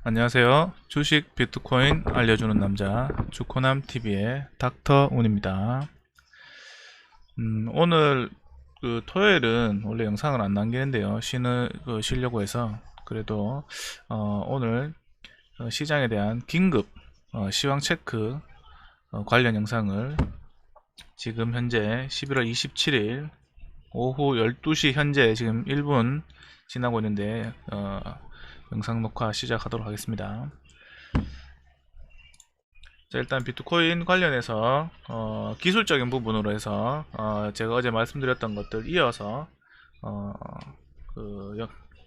안녕하세요. 주식 비트코인 알려주는 남자 주코남TV의 닥터 운입니다. 오늘 토요일은 원래 영상을 안 남기는데요. 쉬려고 해서 그래도 오늘 시장에 대한 긴급 시황 체크 관련 영상을 지금 현재 11월 27일 오후 12시 현재 지금 1분 지나고 있는데 영상 녹화 시작하도록 하겠습니다. 자, 일단 비트코인 관련해서 기술적인 부분으로 해서 제가 어제 말씀드렸던 것들 이어서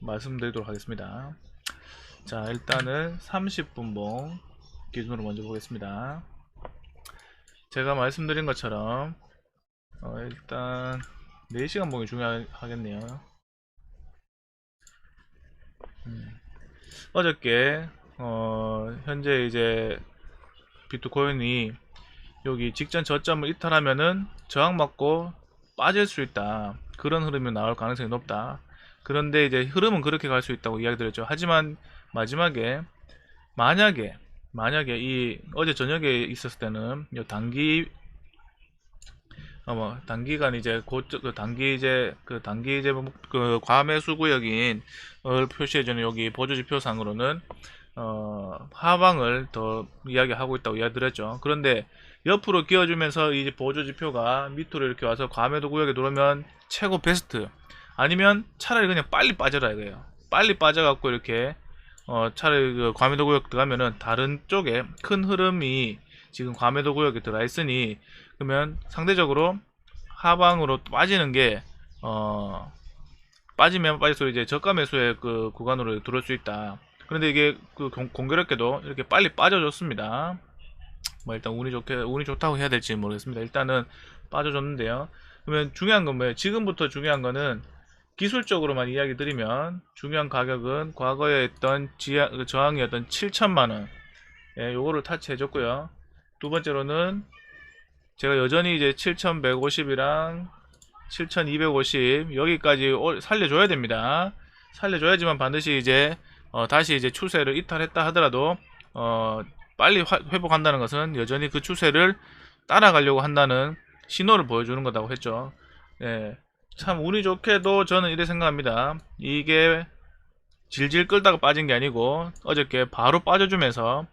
말씀드리도록 하겠습니다. 자, 일단은 30분봉 기준으로 먼저 보겠습니다. 제가 말씀드린 것처럼 일단 4시간 봉이 중요하겠네요. 어저께 현재 이제 비트코인이 여기 직전 저점을 이탈하면은 저항 맞고 빠질 수 있다, 그런 흐름이 나올 가능성이 높다. 그런데 이제 흐름은 그렇게 갈 수 있다고 이야기 드렸죠. 하지만 마지막에 만약에 이 어제 저녁에 있었을 때는 이 단기간 이제 그 과매수 구역인 표시해주는 여기 보조지표상으로는 하방을 더 이야기하고 있다고 이야기드렸죠. 그런데 옆으로 기어주면서 이 보조지표가 밑으로 이렇게 와서 과매도 구역에 들어오면 최고 베스트, 아니면 차라리 그냥 빨리 빠져라 이거예요. 빨리 빠져갖고 이렇게 차라리 그 과매도 구역 들어가면은 다른 쪽에 큰 흐름이 지금 과매도 구역에 들어가 있으니, 그러면 상대적으로 하방으로 빠지는 게 빠지면 빠질수록 이제 저가 매수의 그 구간으로 들어올 수 있다. 그런데 이게 공교롭게도 이렇게 빨리 빠져줬습니다. 뭐 일단 운이 좋다고 해야 될지 모르겠습니다. 일단은 빠져줬는데요. 그러면 중요한 건 뭐예요? 지금부터 중요한 거는 기술적으로만 이야기 드리면, 중요한 가격은 과거에 했던 저항이었던 7천만원, 요거를 타치해줬고요. 두 번째로는 제가 여전히 이제 7150이랑 7250 여기까지 살려줘야 됩니다. 살려줘야지만 반드시 이제 다시 이제 추세를 이탈했다 하더라도 빨리 회복한다는 것은 여전히 그 추세를 따라가려고 한다는 신호를 보여주는 거라고 했죠. 참 운이 좋게도 저는 이렇게 생각합니다. 이게 질질 끌다가 빠진 게 아니고 어저께 바로 빠져주면서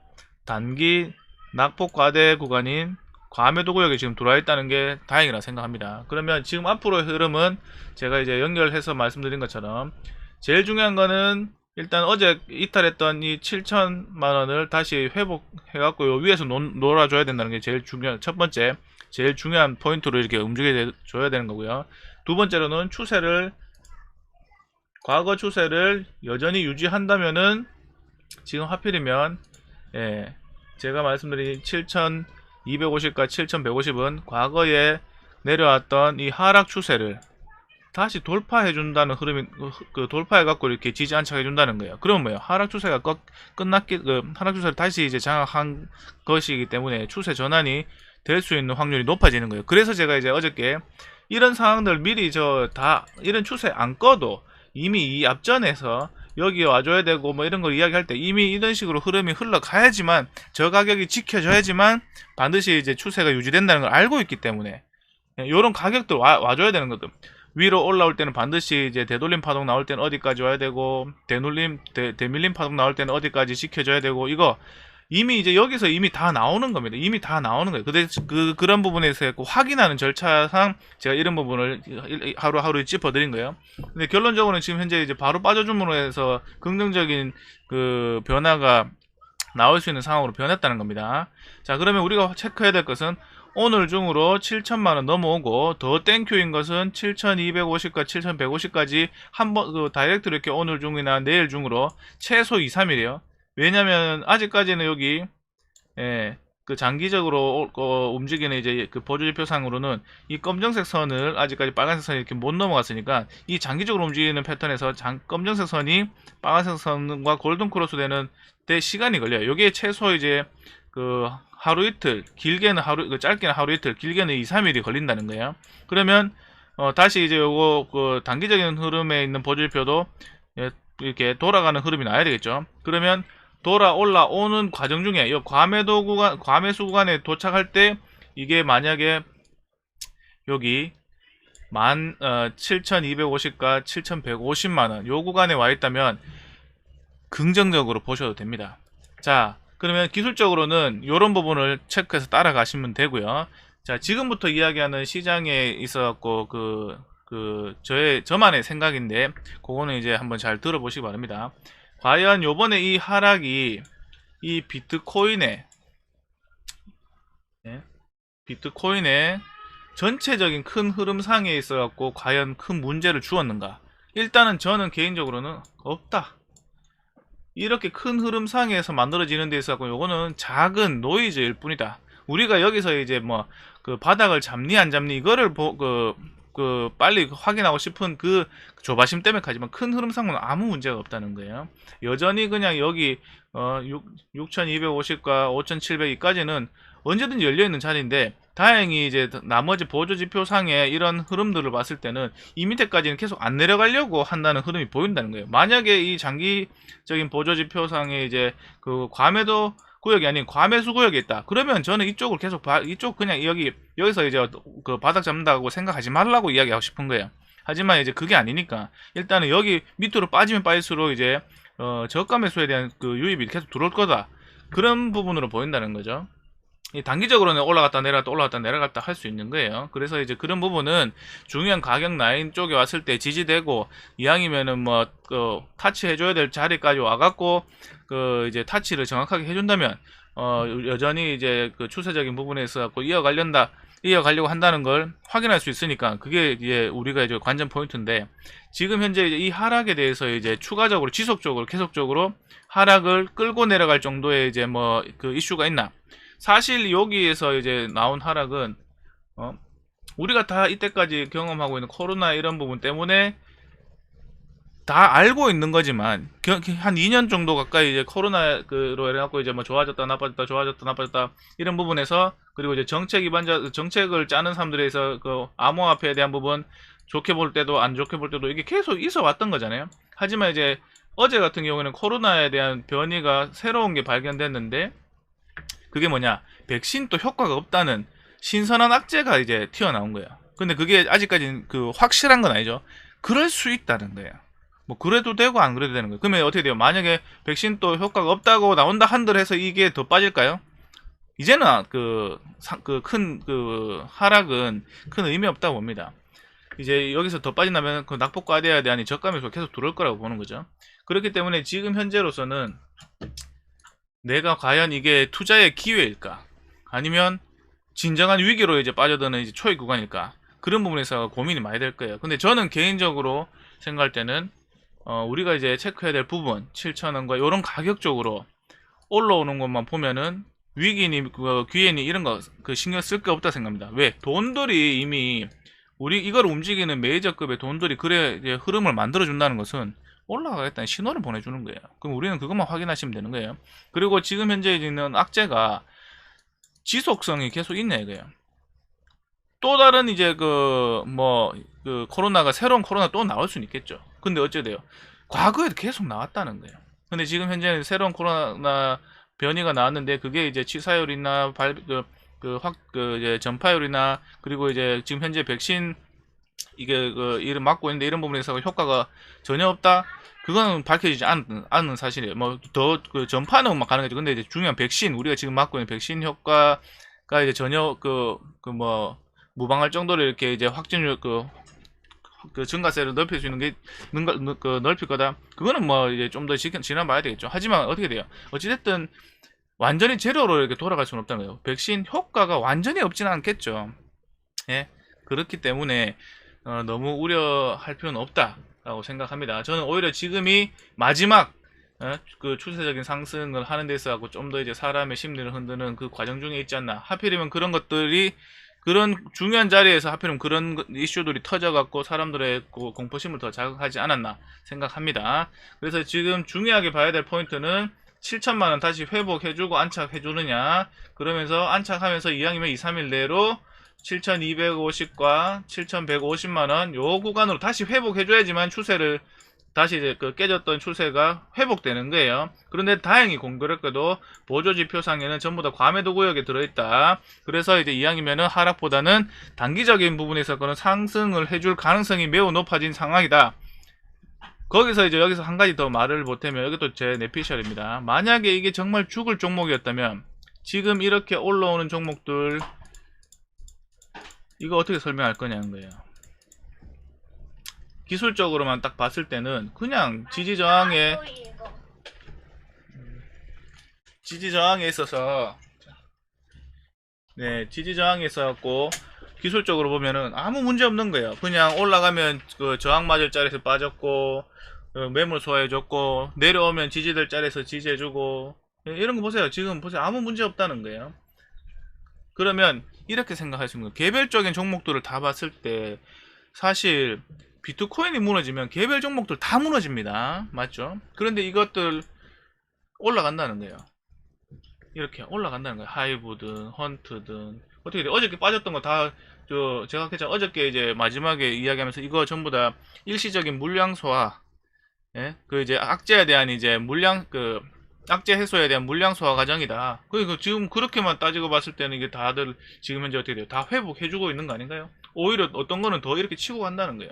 단기 낙폭 과대 구간인 과매도 구역에 지금 들어와 있다는 게 다행이라 생각합니다. 그러면 지금 앞으로의 흐름은 제가 이제 연결해서 말씀드린 것처럼 제일 중요한 거는 일단 어제 이탈했던 이 7천만원을 다시 회복해갖고 요 위에서 놀아줘야 된다는 게 제일 중요한, 첫 번째 제일 중요한 포인트로 이렇게 움직여줘야 되는 거고요. 두 번째로는 과거 추세를 여전히 유지한다면은 지금 하필이면 제가 말씀드린 7250과 7150은 과거에 내려왔던 이 하락 추세를 다시 돌파해준다는 흐름이, 돌파해갖고 이렇게 지지안착해준다는 거예요. 그러면 뭐예요? 하락 추세가 하락 추세를 다시 이제 장악한 것이기 때문에 추세 전환이 될 수 있는 확률이 높아지는 거예요. 그래서 제가 이제 어저께 이런 상황들 미리 이런 추세 안 꺼도 이미 이 앞전에서 여기 와줘야 되고 뭐 이런 걸 이야기할 때 이미 이런 식으로 흐름이 흘러가야지만, 저 가격이 지켜져야지만 반드시 이제 추세가 유지된다는 걸 알고 있기 때문에 이런 가격들 와줘야 되는 거든. 위로 올라올 때는 반드시 이제 되돌림 파동 나올 때는 어디까지 와야 되고, 대밀림 파동 나올 때는 어디까지 지켜줘야 되고, 이거 이미 이제 여기서 이미 다 나오는 겁니다. 이미 다 나오는 거예요. 근데 그런 부분에서 확인하는 절차상 제가 이런 부분을 하루하루 짚어드린 거예요. 근데 결론적으로는 지금 현재 이제 바로 빠져줌으로 해서 긍정적인 그 변화가 나올 수 있는 상황으로 변했다는 겁니다. 자, 그러면 우리가 체크해야 될 것은 오늘 중으로 7천만원 넘어오고, 더 땡큐인 것은 7250과 7150까지 한번 다이렉트로 이렇게 오늘 중이나 내일 중으로 최소 2, 3일이에요. 왜냐면 아직까지는 여기 그 장기적으로 움직이는 이제 그 보조지표상으로는 이 검정색 선을 아직까지 빨간색 선이 이렇게 못 넘어갔으니까, 이 장기적으로 움직이는 패턴에서 검정색 선이 빨간색 선과 골든 크로스 되는 데 시간이 걸려요. 여기에 최소 이제 그 하루 이틀, 짧게는 하루 이틀, 길게는 2, 3일이 걸린다는 거예요. 그러면 다시 이제 요거 그 단기적인 흐름에 있는 보조지표도 이렇게 돌아가는 흐름이 나야 되겠죠. 그러면 돌아 올라오는 과정 중에 이 과매도 구간, 과매수 구간에 도착할 때 이게 만약에 여기 7,250과 7,150만원 요 구간에 와 있다면 긍정적으로 보셔도 됩니다. 자, 그러면 기술적으로는 이런 부분을 체크해서 따라가시면 되고요. 자, 지금부터 이야기하는 시장에 있어갖고 저만의 생각인데 그거는 이제 한번 잘 들어보시기 바랍니다. 과연 요번에 이 하락이 이 비트코인의 전체적인 큰 흐름상에 있어갖고 과연 큰 문제를 주었는가? 일단은 저는 개인적으로는 없다. 이렇게 큰 흐름상에서 만들어지는 데 있어서 요거는 작은 노이즈일 뿐이다. 우리가 여기서 이제 뭐 그 바닥을 잡니 안 잡니 이거를 빨리 확인하고 싶은 그 조바심 때문에 하지만 큰 흐름상은 아무 문제가 없다는 거예요. 여전히 그냥 여기 6250과 5700까지는 언제든 열려있는 자리인데 다행히 이제 나머지 보조지표상에 이런 흐름들을 봤을 때는 이 밑에까지는 계속 안 내려가려고 한다는 흐름이 보인다는 거예요. 만약에 이 장기적인 보조지표상에 이제 그 과매도 구역이 아닌 과매수 구역이 있다. 그러면 저는 이쪽을 계속 이쪽 그냥 여기서 이제 그 바닥 잡는다고 생각하지 말라고 이야기하고 싶은 거예요. 하지만 이제 그게 아니니까 일단은 여기 밑으로 빠지면 빠질수록 이제 저가 매수에 대한 그 유입이 계속 들어올 거다. 그런 부분으로 보인다는 거죠. 단기적으로는 올라갔다 내려갔다 할 수 있는 거예요. 그래서 이제 그런 부분은 중요한 가격 라인 쪽에 왔을 때 지지되고 이왕이면은 뭐 타치 해줘야 될 자리까지 와갖고 이제 타치를 정확하게 해준다면 여전히 이제 그 추세적인 부분에 있어 이어가려고 한다는 걸 확인할 수 있으니까 그게 이제 우리가 이제 관전 포인트인데 지금 현재 이 하락에 대해서 이제 추가적으로 지속적으로 계속적으로 하락을 끌고 내려갈 정도의 이제 뭐 그 이슈가 있나? 사실 여기에서 이제 나온 하락은 우리가 다 이때까지 경험하고 있는 코로나 이런 부분 때문에 다 알고 있는 거지만 한 2년 정도 가까이 이제 코로나로 해갖고 이제 뭐 좋아졌다 나빠졌다 이런 부분에서 그리고 이제 정책을 짜는 사람들에서 그 암호화폐에 대한 부분 좋게 볼 때도 안 좋게 볼 때도 이게 계속 있어 왔던 거잖아요. 하지만 이제 어제 같은 경우에는 코로나에 대한 변이가 새로운 게 발견됐는데 그게 뭐냐, 백신도 효과가 없다는 신선한 악재가 이제 튀어나온 거예요. 근데 그게 아직까지는 그 확실한 건 아니죠. 그럴 수 있다는 거예요. 뭐 그래도 되고 안 그래도 되는 거예요. 그러면 어떻게 돼요? 만약에 백신도 효과가 없다고 나온다 한들 해서 이게 더 빠질까요? 이제는 큰 하락은 큰 의미 없다고 봅니다. 이제 여기서 더 빠진다면 그 낙폭과대에 대한 저가매수가 계속 들어올 거라고 보는 거죠. 그렇기 때문에 지금 현재로서는 내가 과연 이게 투자의 기회일까? 아니면 진정한 위기로 이제 빠져드는 이제 초입 구간일까? 그런 부분에서 고민이 많이 될 거예요. 근데 저는 개인적으로 생각할 때는 우리가 이제 체크해야 될 부분 7,000원과 이런 가격적으로 올라오는 것만 보면은 위기니 기회니 이런 거 신경 쓸 게 없다 생각합니다. 왜? 돈들이 이미 이걸 움직이는 메이저급의 돈들이 그래 이제 흐름을 만들어 준다는 것은 올라가겠다는 신호를 보내주는 거예요. 그럼 우리는 그것만 확인하시면 되는 거예요. 그리고 지금 현재 있는 악재가 지속성이 계속 있냐 이거예요. 또 다른 이제 코로나가 새로운 코로나 또 나올 수는 있겠죠. 근데 어째 돼요? 과거에도 계속 나왔다는 거예요. 근데 지금 현재는 새로운 코로나 변이가 나왔는데 그게 이제 치사율이나 이제 전파율이나 그리고 이제 지금 현재 백신 이게 이를 맞고 있는데 이런 부분에서 효과가 전혀 없다. 그거는 밝혀지지 않는 사실이에요. 뭐 더 전파는 막 가능하죠. 근데 이제 중요한 백신 우리가 지금 맞고 있는 백신 효과가 이제 전혀 무방할 정도로 이렇게 이제 확진율 증가세를 넓힐 수 있는 게 넓힐 거다. 그거는 뭐 이제 좀 더 지나봐야 되겠죠. 하지만 어떻게 돼요? 어찌됐든 완전히 제로로 이렇게 돌아갈 수는 없다는 거예요. 백신 효과가 완전히 없지는 않겠죠. 예, 그렇기 때문에 너무 우려할 필요는 없다라고 생각합니다. 저는 오히려 지금이 마지막 그 추세적인 상승을 하는 데 있어서 좀 더 이제 사람의 심리를 흔드는 그 과정 중에 있지 않나. 하필이면 그런 것들이 그런 중요한 자리에서 하필이면 그런 이슈들이 터져갖고 사람들의 공포심을 더 자극하지 않았나 생각합니다. 그래서 지금 중요하게 봐야 될 포인트는 7천만원 다시 회복해주고 안착해주느냐, 그러면서 안착하면서 이왕이면 2-3일 내로 7,250과 7,150만원 요 구간으로 다시 회복해줘야지만 추세를 다시 이제 그 깨졌던 추세가 회복되는 거예요. 그런데 다행히 공교롭게도 보조지표상에는 전부 다 과매도 구역에 들어있다. 그래서 이제 이왕이면은 하락보다는 단기적인 부분에 있어서는 상승을 해줄 가능성이 매우 높아진 상황이다. 거기서 이제 여기서 한 가지 더 말을 보태면 이것도 제 내피셜입니다. 만약에 이게 정말 죽을 종목이었다면 지금 이렇게 올라오는 종목들 이거 어떻게 설명할 거냐는 거예요. 기술적으로만 딱 봤을 때는 그냥 지지저항에 있어서 지지저항에 있어갖고 기술적으로 보면은 아무 문제 없는 거예요. 그냥 올라가면 그 저항 맞을 자리에서 빠졌고 매물 소화해줬고 내려오면 지지될 자리에서 지지해주고 이런 거 보세요. 지금 보세요. 아무 문제 없다는 거예요. 그러면 이렇게 생각하시면 돼요. 개별적인 종목들을 다 봤을 때 사실 비트코인이 무너지면 개별 종목들 다 무너집니다. 맞죠? 그런데 이것들 올라간다는 거예요. 이렇게 올라간다는 거예요. 하이브든 헌트든 어떻게 돼? 어저께 빠졌던 거 다 제가 어저께 이제 마지막에 이야기하면서 이거 전부 다 일시적인 물량 소화, 예? 그 이제 악재에 대한 이제 물량 악재 해소에 대한 물량 소화 과정이다. 그러니까 지금 그렇게만 따지고 봤을 때는 이게 다들 지금 현재 어떻게 돼요? 다 회복해주고 있는 거 아닌가요? 오히려 어떤 거는 더 이렇게 치고 간다는 거예요.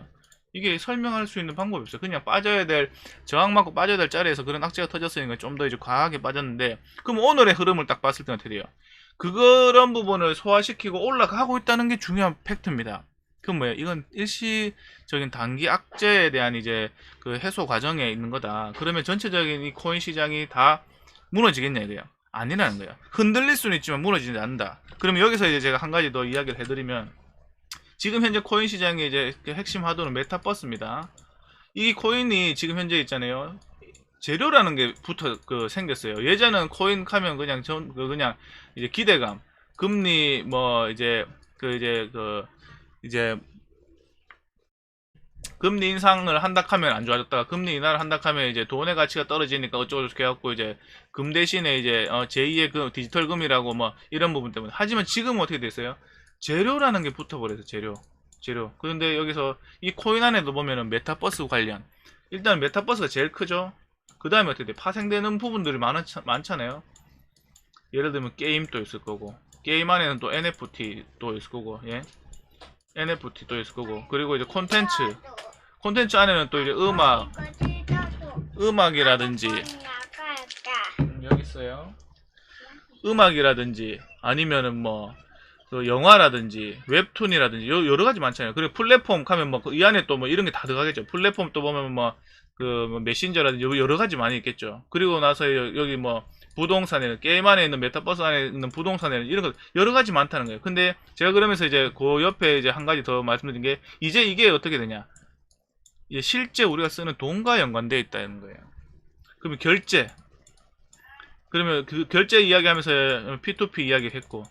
이게 설명할 수 있는 방법이 없어요. 그냥 빠져야 될, 저항 맞고 빠져야 될 자리에서 그런 악재가 터졌으니까 좀 더 이제 과하게 빠졌는데, 그럼 오늘의 흐름을 딱 봤을 때는 어떻게 돼요? 그런 부분을 소화시키고 올라가고 있다는 게 중요한 팩트입니다. 그럼 뭐예요? 이건 일시적인 단기 악재에 대한 이제 그 해소 과정에 있는 거다. 그러면 전체적인 이 코인 시장이 다 무너지겠냐 이거예요? 아니라는 거예요. 흔들릴 수는 있지만 무너지지 않는다. 그러면 여기서 이제 제가 한 가지 더 이야기를 해드리면, 지금 현재 코인 시장의 이제 그 핵심 하도는 메타버스입니다. 이 코인이 지금 현재 있잖아요. 재료라는 게 생겼어요. 예전은 코인 하면 그냥 그냥 이제 기대감, 금리 뭐 이제 금리 인상을 한다 하면 안 좋아졌다가 금리 인하를 한다 하면 이제 돈의 가치가 떨어지니까 어쩌고 저쩌고 해갖고 이제 금 대신에 이제 제2의 그 디지털 금이라고 뭐 이런 부분 때문에. 하지만 지금은 어떻게 됐어요? 재료라는 게 붙어버려서 재료. 그런데 여기서 이 코인 안에도 보면은 메타버스 관련, 일단 메타버스가 제일 크죠. 그 다음에 어떻게 돼? 파생되는 부분들이 많잖아요. 예를 들면 게임도 있을 거고, 게임 안에는 또 NFT도 있을 거고, 예? NFT도 있을 거고, 그리고 이제 콘텐츠 안에는 또 이제 음악이라든지, 여기 있어요. 음악이라든지, 아니면은 뭐, 그 영화라든지, 웹툰이라든지, 여러 가지 많잖아요. 그리고 플랫폼 가면 뭐, 이 안에 또 뭐 이런 게 다 들어가겠죠. 플랫폼 또 보면 뭐, 메신저라든지 여러 가지 많이 있겠죠. 그리고 나서 여기 뭐, 부동산에는, 게임 안에 있는 메타버스 안에 있는 부동산에는 이런 거 여러 가지 많다는 거예요. 근데 제가 그러면서 이제 그 옆에 이제 한 가지 더 말씀드린 게, 이제 이게 어떻게 되냐. 이제 실제 우리가 쓰는 돈과 연관되어 있다는 거예요. 그러면 그러면 그 결제 이야기하면서 P2P 이야기 했고,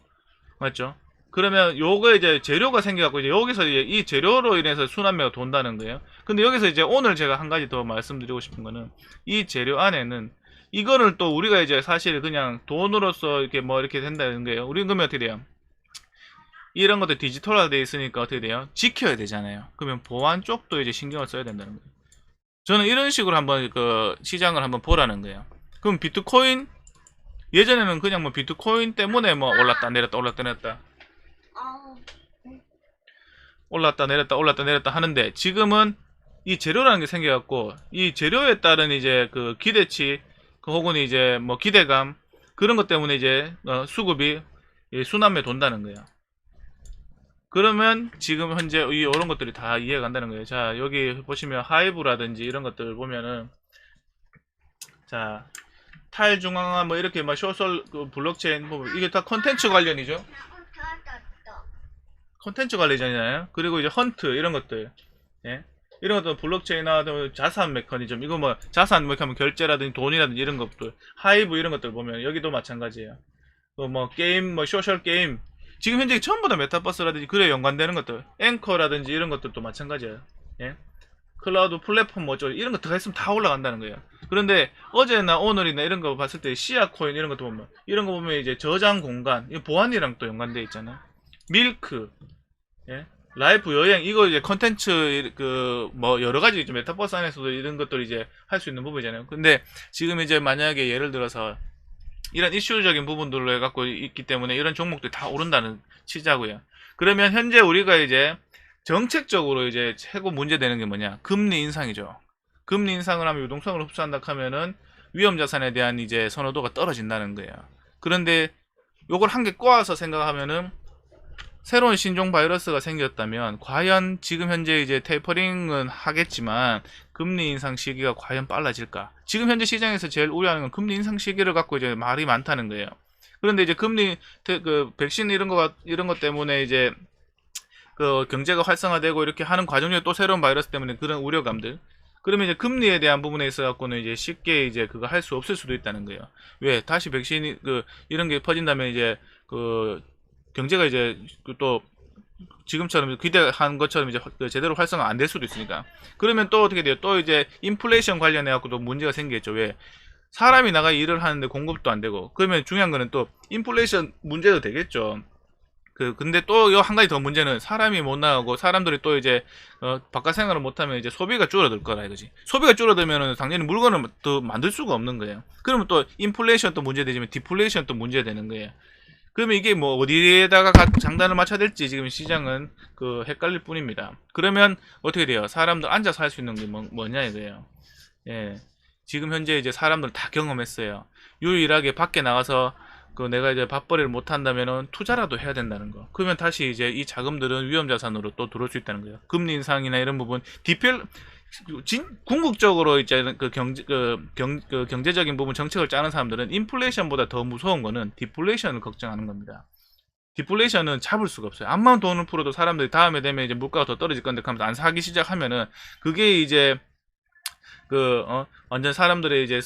맞죠? 그러면 요거 이제 재료가 생겨갖고 이제 여기서 이제 이 재료로 인해서 순환매가 돈다는 거예요. 근데 여기서 이제 오늘 제가 한 가지 더 말씀드리고 싶은 거는, 이 재료 안에는 이거를 또 우리가 이제 사실 그냥 돈으로서 이렇게 뭐 이렇게 된다는 거예요. 우리는 그러면 어떻게 돼요? 이런 것들 디지털화 돼 있으니까 어떻게 돼요? 지켜야 되잖아요. 그러면 보안 쪽도 이제 신경을 써야 된다는 거예요. 저는 이런 식으로 한번 그 시장을 한번 보라는 거예요. 그럼 비트코인, 예전에는 그냥 뭐 비트코인 때문에 뭐 올랐다 내렸다 하는데, 지금은 이 재료라는 게 생겨갖고 이 재료에 따른 이제 그 기대치, 혹은 이제 뭐 기대감, 그런 것 때문에 이제 수급이 순환매 돈다는 거예요. 그러면 지금 현재 이런 것들이 다 이해가 간다는 거예요. 자, 여기 보시면 하이브라든지 이런 것들 보면은, 자, 탈중앙화 뭐 이렇게 막 소셜 블록체인 보면 이게 다 컨텐츠 관련이죠. 컨텐츠 관리잖아요. 그리고 이제 헌트 이런 것들, 예? 이런 것도 블록체인이나 자산 메커니즘, 이거 뭐 자산 메커니즘 결제라든지 돈이라든지 이런 것들, 하이브 이런 것들 보면 여기도 마찬가지예요. 또 뭐 게임, 뭐 소셜 게임, 지금 현재 전부 다 메타버스라든지 그래 연관되는 것들, 앵커라든지 이런 것들도 마찬가지예요. 예? 클라우드 플랫폼 뭐 어쩌고 이런 거 들어가 있으면 다 올라간다는 거예요. 그런데 어제나 오늘이나 이런 거 봤을 때 시아 코인 이런 것도 보면, 이런 거 보면 이제 저장 공간, 보안이랑 또 연관되어 있잖아요. 밀크, 예? 라이프 여행 이거 이제 컨텐츠 그 뭐 여러 가지 이제 메타버스 안에서도 이런 것들 이제 할 수 있는 부분이잖아요. 근데 지금 이제 만약에 예를 들어서 이런 이슈적인 부분들로 해갖고 있기 때문에 이런 종목들이 다 오른다는 치자고요. 그러면 현재 우리가 이제 정책적으로 이제 최고 문제되는 게 뭐냐? 금리 인상이죠. 금리 인상을 하면 유동성을 흡수한다 하면은 위험 자산에 대한 이제 선호도가 떨어진다는 거예요. 그런데 요걸 한 개 꼬아서 생각하면은 새로운 신종 바이러스가 생겼다면 과연 지금 현재 이제 테이퍼링은 하겠지만 금리 인상 시기가 과연 빨라질까? 지금 현재 시장에서 제일 우려하는 건 금리 인상 시기를 갖고 이제 말이 많다는 거예요. 그런데 이제 금리 그 백신 이런 것 때문에 이제 그 경제가 활성화되고 이렇게 하는 과정 중에 또 새로운 바이러스 때문에 그런 우려감들. 그러면 이제 금리에 대한 부분에 있어 갖고는 이제 쉽게 이제 그거 할 수 없을 수도 있다는 거예요. 왜? 다시 백신이 그 이런 게 퍼진다면 이제 그 경제가 이제 또 지금처럼 기대한 것처럼 이제 제대로 활성화 안 될 수도 있으니까. 그러면 또 어떻게 돼요? 또 이제 인플레이션 관련해 갖고도 문제가 생기겠죠. 왜? 사람이 나가 일을 하는데 공급도 안 되고. 그러면 중요한 거는 또 인플레이션 문제도 되겠죠. 근데 또 한 가지 더 문제는 사람이 못 나가고 사람들이 또 이제 바깥 생활을 못하면 이제 소비가 줄어들 거라 이거지. 소비가 줄어들면은 당연히 물건을 더 만들 수가 없는 거예요. 그러면 또 인플레이션 또 문제되지만 디플레이션 또 문제되는 거예요. 그러면 이게 뭐 어디에다가 장단을 맞춰야 될지 지금 시장은 그 헷갈릴 뿐입니다. 그러면 어떻게 돼요? 사람들 앉아서 할 수 있는 게 뭐냐 이거예요. 예. 지금 현재 이제 사람들 다 경험했어요. 유일하게 밖에 나가서 그 내가 이제 밥벌이를 못 한다면은 투자라도 해야 된다는 거. 그러면 다시 이제 이 자금들은 위험 자산으로 또 들어올 수 있다는 거예요. 금리 인상이나 이런 부분, 궁극적으로 이제 경제적인 부분 정책을 짜는 사람들은 인플레이션보다 더 무서운 거는 디플레이션을 걱정하는 겁니다. 디플레이션은 잡을 수가 없어요. 암만 돈을 풀어도 사람들이 다음에 되면 이제 물가가 더 떨어질 건데 하면서 안 사기 시작하면은 그게 이제 완전 사람들의 이제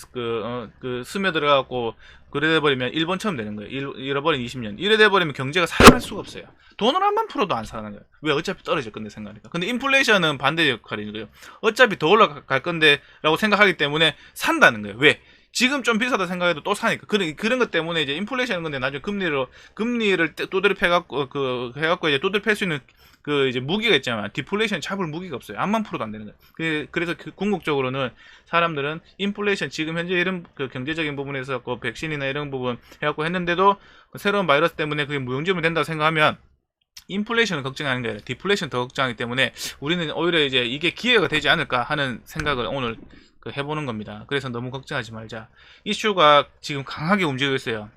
스며들어갖고 그래 돼버리면 일본처럼 되는 거예요. 잃어버린 20년. 이래 돼버리면 경제가 살아날 수가 없어요. 돈을 한만 풀어도 안 살아나는 거예요. 왜? 어차피 떨어질 건데 생각하니까. 근데 인플레이션은 반대 역할인 거예요. 어차피 더 올라갈 건데 라고 생각하기 때문에 산다는 거예요. 왜? 지금 좀 비싸다 생각해도 또 사니까. 그런 것 때문에 이제 인플레이션인 건데 나중에 금리를 두드려 패갖고, 해갖고 이제 두드려 팰 수 있는 이제 무기가 있잖아요. 디플레이션 잡을 무기가 없어요. 암만 풀어도 안 되는 거예요. 그래서 궁극적으로는 사람들은 인플레이션 지금 현재 이런 경제적인 부분에서 백신이나 이런 부분 해갖고 했는데도 새로운 바이러스 때문에 그게 무용지물 된다고 생각하면 인플레이션을 걱정하는 게 아니라 디플레이션 더 걱정하기 때문에 우리는 오히려 이제 이게 기회가 되지 않을까 하는 생각을 오늘 해보는 겁니다. 그래서 너무 걱정하지 말자. 이슈가 지금 강하게 움직이고 있어요.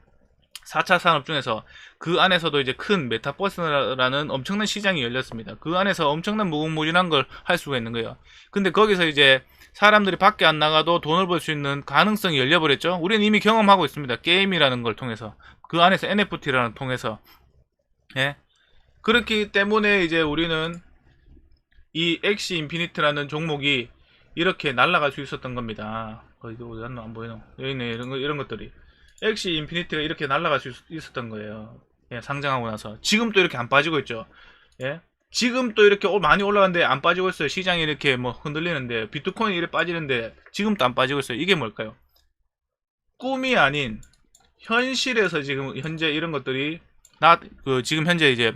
4차 산업 중에서 그 안에서도 이제 큰 메타버스라는 엄청난 시장이 열렸습니다. 그 안에서 엄청난 무궁무진한 걸 할 수가 있는 거예요. 근데 거기서 이제 사람들이 밖에 안 나가도 돈을 벌 수 있는 가능성이 열려버렸죠. 우리는 이미 경험하고 있습니다. 게임이라는 걸 통해서. 그 안에서 NFT라는 통해서. 예. 그렇기 때문에 이제 우리는 이 엑시 인피니트라는 종목이 이렇게 날아갈 수 있었던 겁니다. 이거 어디 갔나 안 보이노? 여기 있네. 이런 것들이. 엑시 인피니티가 이렇게 날아갈 수 있었던 거예요. 예, 상장하고 나서. 지금 또 이렇게 안 빠지고 있죠. 예. 지금 또 이렇게 많이 올라가는데 안 빠지고 있어요. 시장이 이렇게 뭐 흔들리는데, 비트코인이 이렇게 빠지는데, 지금도 안 빠지고 있어요. 이게 뭘까요? 꿈이 아닌, 현실에서 지금 현재 이런 것들이, 지금 현재 이제,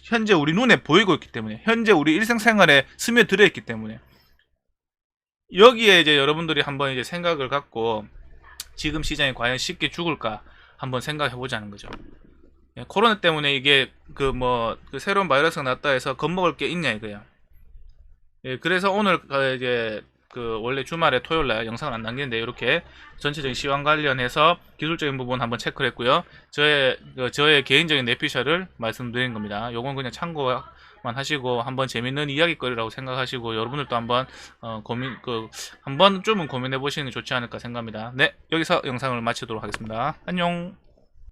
현재 우리 눈에 보이고 있기 때문에, 현재 우리 일상생활에 스며들어 있기 때문에, 여기에 이제 여러분들이 한번 이제 생각을 갖고, 지금 시장이 과연 쉽게 죽을까 한번 생각해 보자는 거죠. 예, 코로나 때문에 이게 새로운 바이러스가 났다 해서 겁먹을 게 있냐 이거야. 예, 그래서 오늘 이제 원래 주말에 토요일날 영상을 안 남기는데 이렇게 전체적인 시황 관련해서 기술적인 부분 한번 체크를 했고요. 저의 개인적인 내피셜을 말씀드린 겁니다. 요건 그냥 참고만 하시고 한번 재밌는 이야기거리라고 생각하시고 여러분들도 한번 한 번쯤은 고민해 보시는 게 좋지 않을까 생각합니다. 네, 여기서 영상을 마치도록 하겠습니다. 안녕.